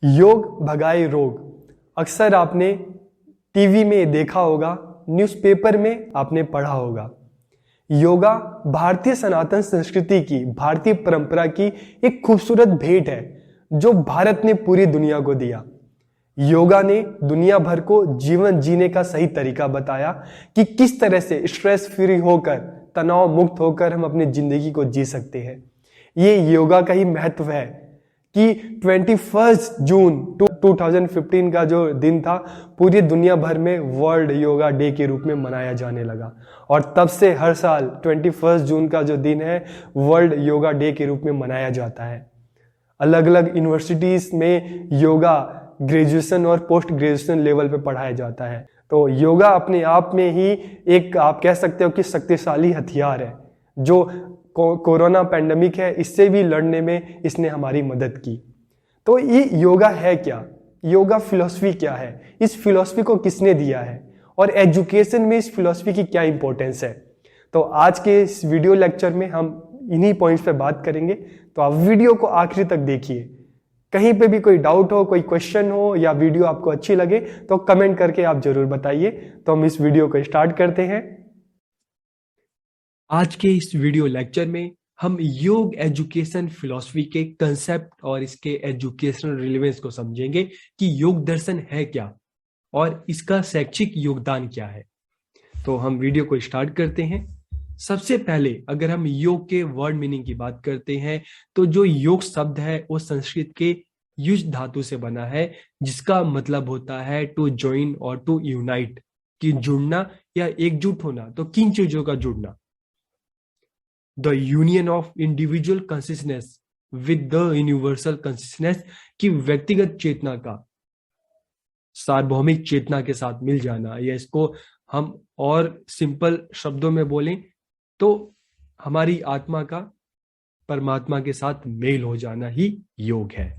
योग भगाए रोग। अक्सर आपने टीवी में देखा होगा, न्यूज़पेपर में आपने पढ़ा होगा। योगा भारतीय सनातन संस्कृति की, भारतीय परंपरा की एक खूबसूरत भेंट है जो भारत ने पूरी दुनिया को दिया। योगा ने दुनिया भर को जीवन जीने का सही तरीका बताया कि किस तरह से स्ट्रेस फ्री होकर, तनाव मुक्त होकर हम अपनी जिंदगी को जी सकते हैं। ये योगा का ही महत्व है कि 21 जून 2015 का जो दिन था, पूरी दुनिया भर में वर्ल्ड योगा डे के रूप में मनाया जाने लगा। और तब से हर साल 21 जून का जो दिन है, वर्ल्ड योगा डे के रूप में मनाया जाता है। अलग अलग यूनिवर्सिटीज में योगा ग्रेजुएशन और पोस्ट ग्रेजुएशन लेवल पे पढ़ाया जाता है। तो योगा अपने आप में ही एक, आप कह सकते हो कि शक्तिशाली हथियार है जो कोरोना पैंडेमिक है, इससे भी लड़ने में इसने हमारी मदद की। तो ये योगा है क्या? योगा फिलॉसफी क्या है? इस फिलॉसफी को किसने दिया है और एजुकेशन में इस फिलॉसफी की क्या इंपॉर्टेंस है? तो आज के इस वीडियो लेक्चर में हम इन्हीं पॉइंट्स पे बात करेंगे। तो आप वीडियो को आखिरी तक देखिए। कहीं पे भी कोई डाउट हो, कोई क्वेश्चन हो या वीडियो आपको अच्छी लगे तो कमेंट करके आप जरूर बताइए। तो हम इस वीडियो को स्टार्ट करते हैं। आज के इस वीडियो लेक्चर में हम योग एजुकेशन फिलॉसफी के कंसेप्ट और इसके एजुकेशनल रिलेवेंस को समझेंगे कि योग दर्शन है क्या और इसका शैक्षिक योगदान क्या है। तो हम वीडियो को स्टार्ट करते हैं। सबसे पहले अगर हम योग के वर्ड मीनिंग की बात करते हैं तो जो योग शब्द है वो संस्कृत के युज धातु से बना है, जिसका मतलब होता है टू ज्वाइन और टू यूनाइट, कि जुड़ना या एकजुट होना। तो किन चीजों का जुड़ना? The union of individual consciousness with the universal consciousness, की व्यक्तिगत चेतना का सार्वभौमिक चेतना के साथ मिल जाना, या इसको हम और सिंपल शब्दों में बोलें तो हमारी आत्मा का परमात्मा के साथ मेल हो जाना ही योग है।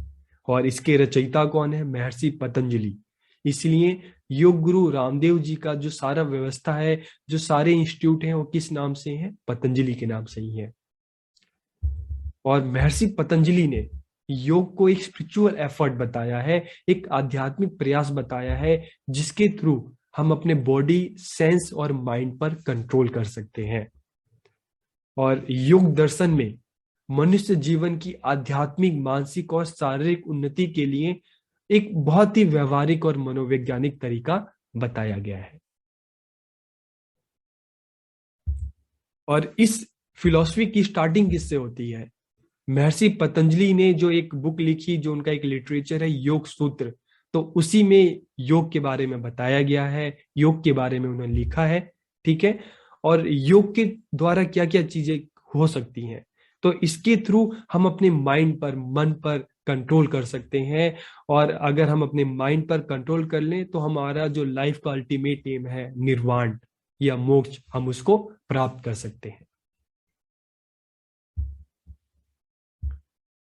और इसके रचयिता कौन है? महर्षि पतंजलि। इसलिए योग गुरु रामदेव जी का जो सारा व्यवस्था है, जो सारे इंस्टीट्यूट हैं, वो किस नाम से हैं? पतंजलि के नाम से ही है। और महर्षि पतंजलि ने योग को एक स्पिरिचुअल एफर्ट बताया है, एक आध्यात्मिक प्रयास बताया है, जिसके थ्रू हम अपने बॉडी, सेंस और माइंड पर कंट्रोल कर सकते हैं। और योग दर्शन में मनुष्य जीवन की आध्यात्मिक, मानसिक और शारीरिक उन्नति के लिए एक बहुत ही व्यवहारिक और मनोवैज्ञानिक तरीका बताया गया है। और इस फिलॉसफी की स्टार्टिंग किससे होती है? महर्षि पतंजलि ने जो एक बुक लिखी, जो उनका एक लिटरेचर है, योग सूत्र, तो उसी में योग के बारे में बताया गया है, योग के बारे में उन्होंने लिखा है। ठीक है। और योग के द्वारा क्या क्या चीजें हो सकती हैं, तो इसके थ्रू हम अपने माइंड पर, मन पर कंट्रोल कर सकते हैं। और अगर हम अपने माइंड पर कंट्रोल कर लें तो हमारा जो लाइफ का अल्टीमेट एम है, निर्वाण या मोक्ष, हम उसको प्राप्त कर सकते हैं।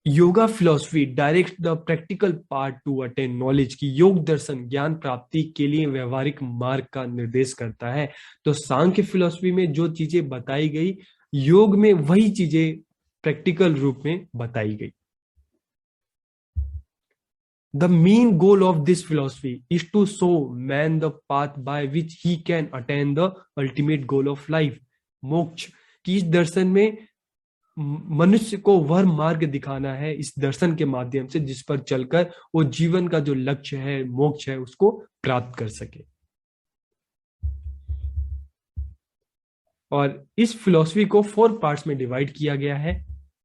Yoga philosophy direct the practical part two attain knowledge, की योग दर्शन ज्ञान प्राप्ति के लिए व्यवहारिक मार्ग का निर्देश करता है। तो सांख्य फिलॉसफी में जो चीजें बताई गई, योग में वही चीजें प्रैक्टिकल रूप में बताई गई। The main goal of this philosophy is to show man the path by which he can attain the ultimate goal of life, मोक्ष। कि इस दर्शन में मनुष्य को वह मार्ग दिखाना है, इस दर्शन के माध्यम से, जिस पर चलकर वो जीवन का जो लक्ष्य है, मोक्ष है, उसको प्राप्त कर सके। और इस फिलॉसफी को 4 पार्ट्स में डिवाइड किया गया है।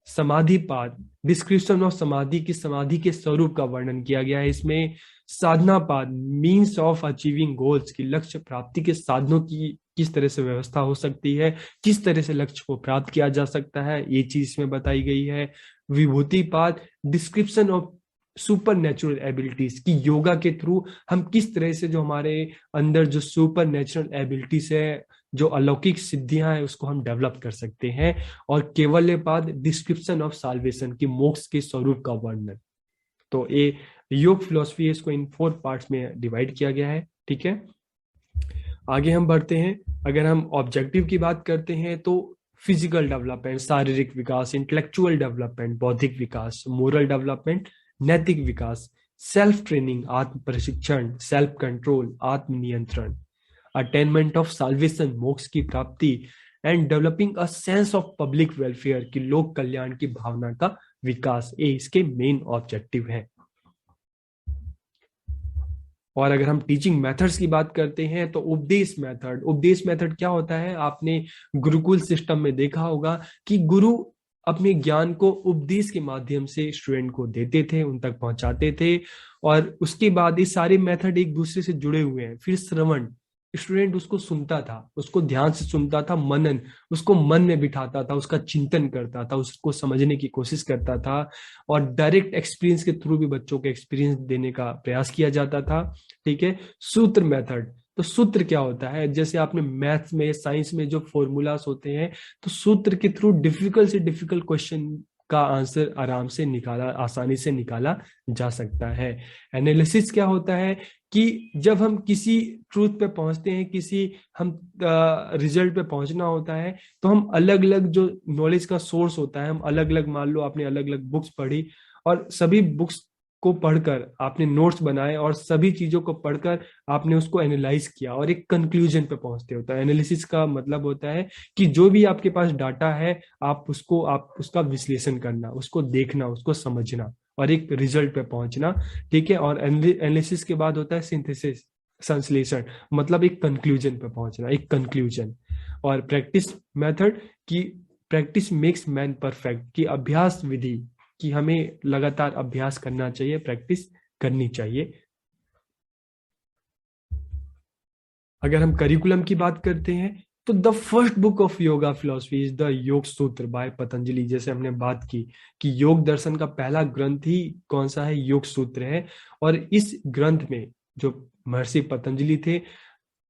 समाधि पाद, डिस्क्रिप्शन ऑफ समाधि, की समाधि के स्वरूप का वर्णन किया गया है इसमें। साधना पाद, मीन्स ऑफ अचीविंग गोल्स, की लक्ष्य प्राप्ति के साधनों की किस तरह से व्यवस्था हो सकती है, किस तरह से लक्ष्य को प्राप्त किया जा सकता है, ये चीज इसमें बताई गई है। विभूति पाद, description of super natural abilities, की योगा के थ्रू हम किस तरह से जो हमारे अंदर जो सुपर नेचुरल एबिलिटीज है, जो अलौकिक सिद्धियां हैं, उसको हम डेवलप कर सकते हैं। और केवल्य पाद, डिस्क्रिप्शन ऑफ साल्वेशन, की मोक्ष के स्वरूप का वर्णन। तो ये योग फिलॉसफी है, इसको इन 4 पार्ट्स में डिवाइड किया गया है। ठीक है, आगे हम बढ़ते हैं। अगर हम ऑब्जेक्टिव की बात करते हैं तो फिजिकल डेवलपमेंट, शारीरिक विकास, इंटेलेक्चुअल डेवलपमेंट, बौद्धिक विकास, मोरल डेवलपमेंट, नैतिक विकास, सेल्फ ट्रेनिंग आत्म प्रशिक्षण, सेल्फ कंट्रोल आत्मनियंत्रण, अटेनमेंट ऑफ साल्वेशन मोक्ष की प्राप्ति, and developing a sense of public welfare की लोक कल्याण की भावना का विकास, ये इसके मेन ऑब्जेक्टिव है। और अगर हम टीचिंग मेथड्स की बात करते हैं तो उपदेश मेथड क्या होता है? आपने गुरुकुल सिस्टम में देखा होगा कि गुरु अपने ज्ञान को उपदेश के माध्यम से स्टूडेंट को देते थे, उन तक पहुंचाते थे। और उसके बाद ये सारे मेथड एक दूसरे से जुड़े हुए हैं। फिर श्रवण, स्टूडेंट उसको सुनता था, उसको ध्यान से सुनता था। मनन, उसको मन में बिठाता था, उसका चिंतन करता था, उसको समझने की कोशिश करता था। और डायरेक्ट एक्सपीरियंस के थ्रू भी बच्चों को एक्सपीरियंस देने का प्रयास किया जाता था। ठीक है। सूत्र मेथड, तो सूत्र क्या होता है? जैसे आपने मैथ्स में, साइंस में जो फॉर्मूलास होते हैं, तो सूत्र के थ्रू डिफिकल्ट से डिफिकल्ट क्वेश्चन का आंसर आराम से आसानी से निकाला जा सकता है। एनालिसिस क्या होता है कि जब हम किसी ट्रूथ पे पहुंचते हैं, किसी हम रिजल्ट पे पहुंचना होता है, तो हम अलग अलग जो नॉलेज का सोर्स होता है, हम अलग अलग, मान लो आपने अलग अलग बुक्स पढ़ी और सभी बुक्स को पढ़कर आपने नोट्स बनाए और सभी चीजों को पढ़कर आपने उसको एनालाइज किया और एक कंक्लूजन पे पहुंचते होता है। एनालिसिस का मतलब होता है कि जो भी आपके पास डाटा है, आप उसका विश्लेषण करना, उसको देखना, उसको समझना और एक रिजल्ट पे पहुंचना। ठीक है। और एनालिसिस के बाद होता है सिंथेसिस, संश्लेषण, मतलब एक कंक्लूजन पे पहुंचना, एक कंक्लूजन। और प्रैक्टिस मेथड की प्रैक्टिस मेक्स मैन परफेक्ट की अभ्यास विधि, कि हमें लगातार अभ्यास करना चाहिए, प्रैक्टिस करनी चाहिए। अगर हम करिकुलम की बात करते हैं तो the first book of yoga philosophy is the योग सूत्र बाय पतंजलि। जैसे हमने बात की कि योग दर्शन का पहला ग्रंथ ही कौन सा है? योग सूत्र है। और इस ग्रंथ में जो महर्षि पतंजलि थे,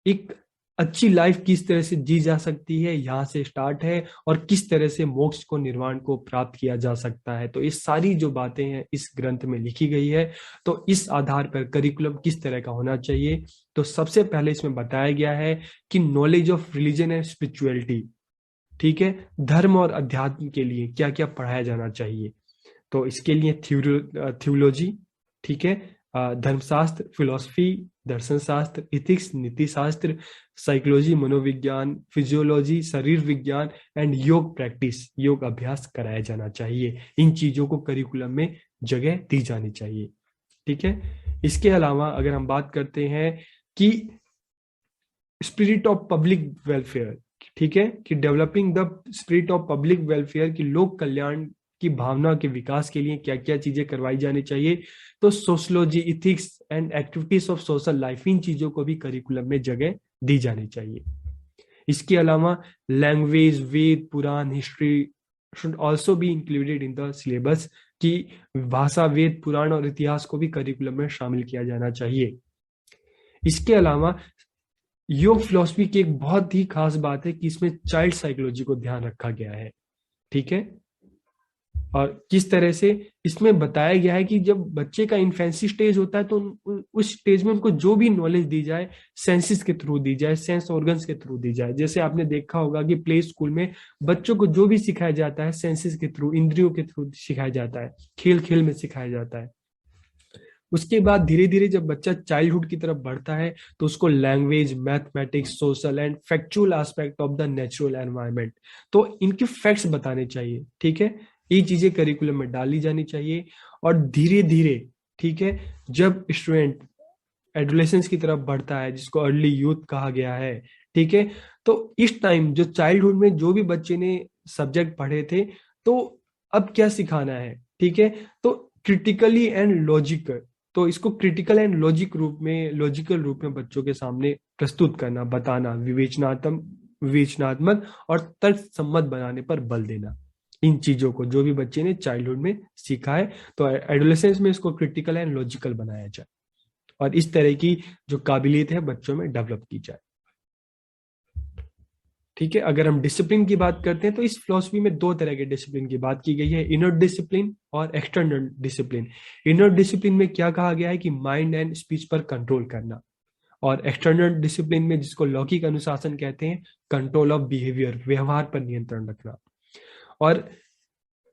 एक अच्छी लाइफ किस तरह से जी जा सकती है, यहाँ से स्टार्ट है। और किस तरह से मोक्ष को, निर्वाण को प्राप्त किया जा सकता है, तो ये सारी जो बातें हैं इस ग्रंथ में लिखी गई है। तो इस आधार पर करिकुलम किस तरह का होना चाहिए, तो सबसे पहले इसमें बताया गया है कि knowledge of religion and spirituality, ठीक है, धर्म और अध्यात्म के लिए क्या क्या पढ़ाया जाना चाहिए। तो इसके लिए थ्योलॉजी, ठीक है, धर्मशास्त्र, फिलोसफी, दर्शन शास्त्र, इथिक्स, नीति शास्त्र, साइकोलॉजी, मनोविज्ञान, फिजियोलॉजी, शरीर विज्ञान एंड योग प्रैक्टिस, योग अभ्यास कराया जाना चाहिए। इन चीजों को करिकुलम में जगह दी जानी चाहिए। ठीक है। इसके अलावा अगर हम बात करते हैं कि स्पिरिट ऑफ पब्लिक वेलफेयर, ठीक है, कि developing the spirit of public welfare की लोक कल्याण की भावना के विकास के लिए क्या क्या चीजें करवाई जानी चाहिए, तो sociology, ethics and activities of social life, इन चीजों को भी करिकुलम में जगह दी जानी चाहिए। इसके अलावा language, Veda, Purana, history should also be included in the syllabus, की भाषा, वेद, पुराण और इतिहास को भी करिकुलम में शामिल किया जाना चाहिए। इसके अलावा योग फिलॉसफी की एक बहुत ही खास बात है कि इसमें चाइल्ड साइकोलॉजी को ध्यान रखा गया है। ठीक है। और किस तरह से इसमें बताया गया है कि जब बच्चे का इन्फेंसी स्टेज होता है तो उस स्टेज में उनको जो भी नॉलेज दी जाए, सेंसेस के थ्रू दी जाए, सेंस ऑर्गन्स के थ्रू दी जाए। जैसे आपने देखा होगा कि प्ले स्कूल में बच्चों को जो भी सिखाया जाता है सेंसेस के थ्रू, इंद्रियों के थ्रू सिखाया जाता है, खेल खेल में सिखाया जाता है। उसके बाद धीरे धीरे जब बच्चा चाइल्डहुड की तरफ बढ़ता है तो उसको language, mathematics, social and factual aspect of the natural environment, तो इनके फैक्ट्स बताने चाहिए। ठीक है। ये चीजें करिकुलम में डाली जानी चाहिए। और धीरे धीरे, ठीक है, जब स्टूडेंट एडोलेसेंस की तरफ बढ़ता है, जिसको अर्ली यूथ कहा गया है, ठीक है, तो इस टाइम जो चाइल्डहुड में जो भी बच्चे ने सब्जेक्ट पढ़े थे, तो अब क्या सिखाना है, ठीक है, तो क्रिटिकली एंड लॉजिकल, तो इसको क्रिटिकल एंड लॉजिकल रूप में बच्चों के सामने प्रस्तुत करना, बताना, विवेचनात्मक और तर्क सम्मत बनाने पर बल देना। इन चीजों को जो भी बच्चे ने चाइल्डहुड में सीखा है, तो एडोलेसेंस में इसको क्रिटिकल एंड लॉजिकल बनाया जाए और इस तरह की जो काबिलियत है बच्चों में डेवलप की जाए। ठीक है। अगर हम डिसिप्लिन की बात करते हैं तो इस फिलॉसफी में दो तरह के डिसिप्लिन की बात की गई है, इनर डिसिप्लिन और एक्सटर्नल डिसिप्लिन। इनर डिसिप्लिन में क्या कहा गया है कि माइंड एंड स्पीच पर कंट्रोल करना, और एक्सटर्नल डिसिप्लिन में, जिसको लौकिक अनुशासन कहते हैं, कंट्रोल ऑफ बिहेवियर, व्यवहार पर नियंत्रण रखना। और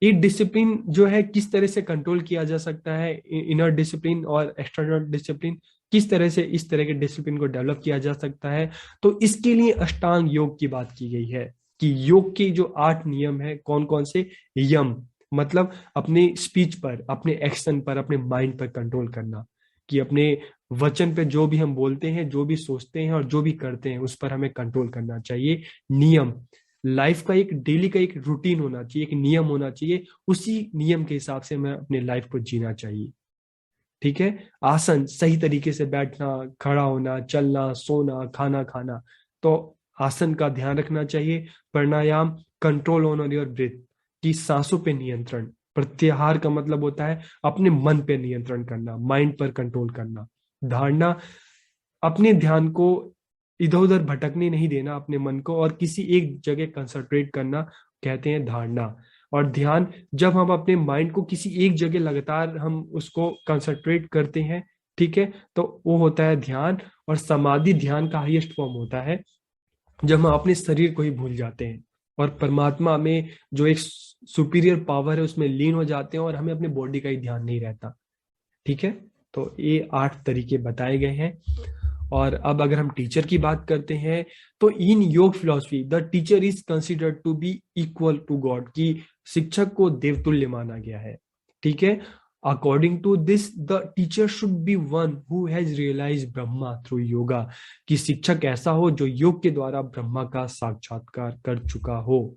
ये डिसिप्लिन जो है किस तरह से कंट्रोल किया जा सकता है, इनर डिसिप्लिन और एक्सटर्नल डिसिप्लिन, किस तरह से इस तरह के डिसिप्लिन को डेवलप किया जा सकता है। तो इसके लिए अष्टांग योग की बात की गई है कि योग के जो 8 नियम है, कौन कौन से यम, मतलब अपने स्पीच पर, अपने एक्शन पर, अपने माइंड पर कंट्रोल करना, कि अपने वचन पे जो भी हम बोलते हैं, जो भी सोचते हैं और जो भी करते हैं उस पर हमें कंट्रोल करना चाहिए। नियम, लाइफ का एक डेली का एक रूटीन होना चाहिए, एक नियम होना चाहिए, उसी नियम के हिसाब से हमें अपने लाइफ को जीना चाहिए। ठीक है। आसन, सही तरीके से बैठना, खड़ा होना, चलना, सोना, खाना खाना, तो आसन का ध्यान रखना चाहिए। प्राणायाम, कंट्रोल ऑन योर ब्रीथ, की सांसों पे नियंत्रण। प्रत्याहार का मतलब होता है अपने मन पे नियंत्रण करना, माइंड पर कंट्रोल करना। धारणा, अपने ध्यान को इधर उधर भटकने नहीं देना, अपने मन को, और किसी एक जगह कंसंट्रेट करना, कहते हैं धारणा। और ध्यान, जब हम अपने माइंड को किसी एक जगह लगातार हम उसको कंसंट्रेट करते हैं, ठीक है, तो वो होता है ध्यान। और समाधि ध्यान का हाईएस्ट फॉर्म होता है जब हम अपने शरीर को ही भूल जाते हैं और परमात्मा में जो एक सुपीरियर पावर है उसमें लीन हो जाते हैं और हमें अपने बॉडी का ही ध्यान नहीं रहता। ठीक है। तो ये 8 तरीके बताए गए हैं। और अब अगर हम टीचर की बात करते हैं, तो in yoga philosophy the teacher is considered to be equal to god, की शिक्षक को देवतुल्य माना गया है। ठीक है। According to this the teacher should be one who has realize Brahma through yoga, कि शिक्षक ऐसा हो जो योग के द्वारा ब्रह्मा का साक्षात्कार कर चुका हो।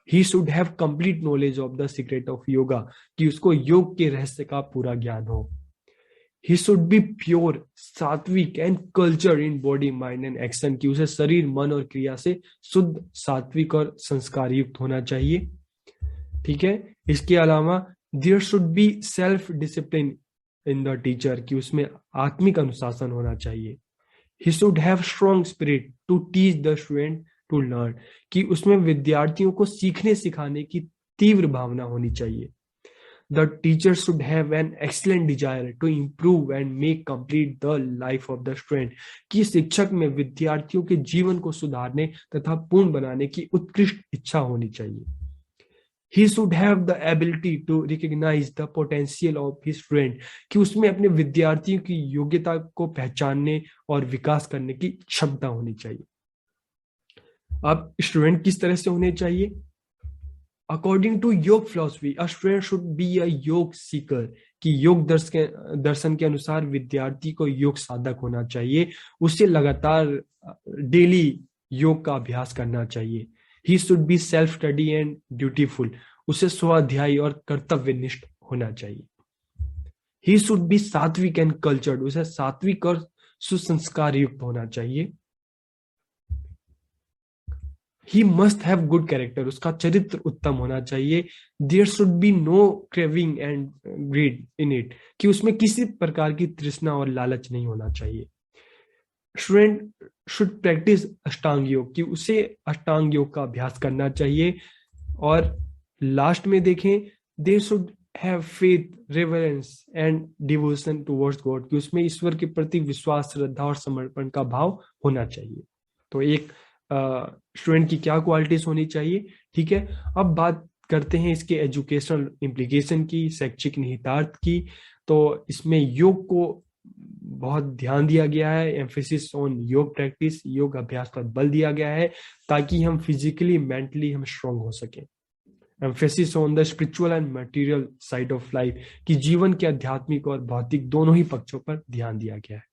ही should have complete knowledge of the secret of yoga, कि उसको योग के रहस्य का पूरा ज्ञान हो। ही शुड बी प्योर, सात्विक and culture in body mind and action, की उसे शरीर, मन और क्रिया से शुद्ध, सात्विक और संस्कार युक्त होना चाहिए। ठीक है। इसके अलावा there should be self discipline in the teacher, की उसमें आत्मिक अनुशासन होना चाहिए। He should have strong spirit to teach the student to learn, कि उसमें विद्यार्थियों को सीखने सिखाने की तीव्र भावना होनी चाहिए। The teacher should have an excellent desire to improve and make complete the life of the student, कि शिक्षक में विद्यार्थियों के जीवन को सुधारने तथा पूर्ण बनाने की उत्कृष्ट इच्छा होनी चाहिए। He should have the ability to recognize the potential of his student, कि उसमें अपने विद्यार्थियों की योग्यता को पहचानने और विकास करने की क्षमता होनी चाहिए। अब स्टूडेंट किस तरह से होने चाहिए? अकॉर्डिंग टू योग philosophy a student should be a योग सीकर, कि योग दर्शन के अनुसार विद्यार्थी को योग साधक होना चाहिए, उसे लगातार डेली योग का अभ्यास करना चाहिए। He should be self study and dutiful, उसे स्वाध्यायी और कर्तव्यनिष्ठ होना चाहिए। He should be sattvik and cultured, उसे सात्विक और सुसंस्कार युक्त होना चाहिए। He must have good character, उसका चरित्र उत्तम होना चाहिए। There should be no craving and greed in it, कि उसमें किसी प्रकार की तृष्णा और लालच नहीं होना चाहिए। स्टूडेंट शुड प्रैक्टिस अष्टांग योग, कि उसे अष्टांग योग का अभ्यास करना चाहिए। और लास्ट में देखें, there should have faith, reverence and devotion towards God, कि उसमें ईश्वर के प्रति विश्वास, श्रद्धा और समर्पण का भाव होना चाहिए। तो एक स्टूडेंट की क्या क्वालिटीज होनी चाहिए। ठीक है। अब बात करते हैं इसके एजुकेशनल इम्प्लीकेशन की, शैक्षिक निहितार्थ की। तो इसमें योग को बहुत ध्यान दिया गया है, एम्फेसिस ऑन योग प्रैक्टिस, योग अभ्यास पर बल दिया गया है, ताकि हम फिजिकली मेंटली हम स्ट्रांग हो सके। Emphasis on the spiritual and material side of life, कि जीवन के आध्यात्मिक और भौतिक दोनों ही पक्षों पर ध्यान दिया गया है।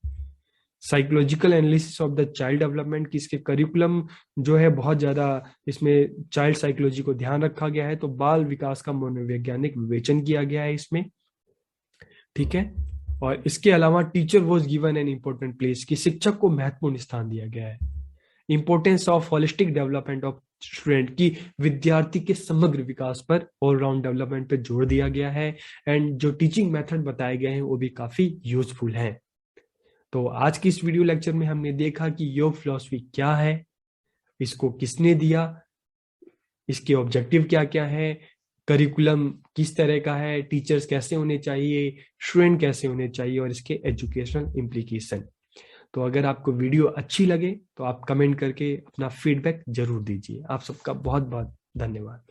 Psychological analysis of the child development, की इसके करिकुलम जो है बहुत ज्यादा इसमें चाइल्ड साइकोलॉजी को ध्यान रखा गया है, तो बाल विकास का मनोवैज्ञानिक विवेचन किया गया है इसमें। ठीक है। और इसके अलावा teacher was given an important place, कि शिक्षक को महत्वपूर्ण स्थान दिया गया है। Importance of holistic development of student, की विद्यार्थी के समग्र विकास पर, ऑलराउंड डेवलपमेंट पर जोर दिया गया है। एंड जो टीचिंग मेथड बताए गए हैं वो भी काफी यूजफुल हैं। तो आज की इस वीडियो लेक्चर में हमने देखा कि योग फिलॉसफी क्या है, इसको किसने दिया, इसके ऑब्जेक्टिव क्या क्या है, करिकुलम किस तरह का है, टीचर्स कैसे होने चाहिए, स्टूडेंट कैसे होने चाहिए, और इसके एजुकेशनल इम्प्लीकेशन। तो अगर आपको वीडियो अच्छी लगे तो आप कमेंट करके अपना फीडबैक जरूर दीजिए। आप सबका बहुत बहुत धन्यवाद।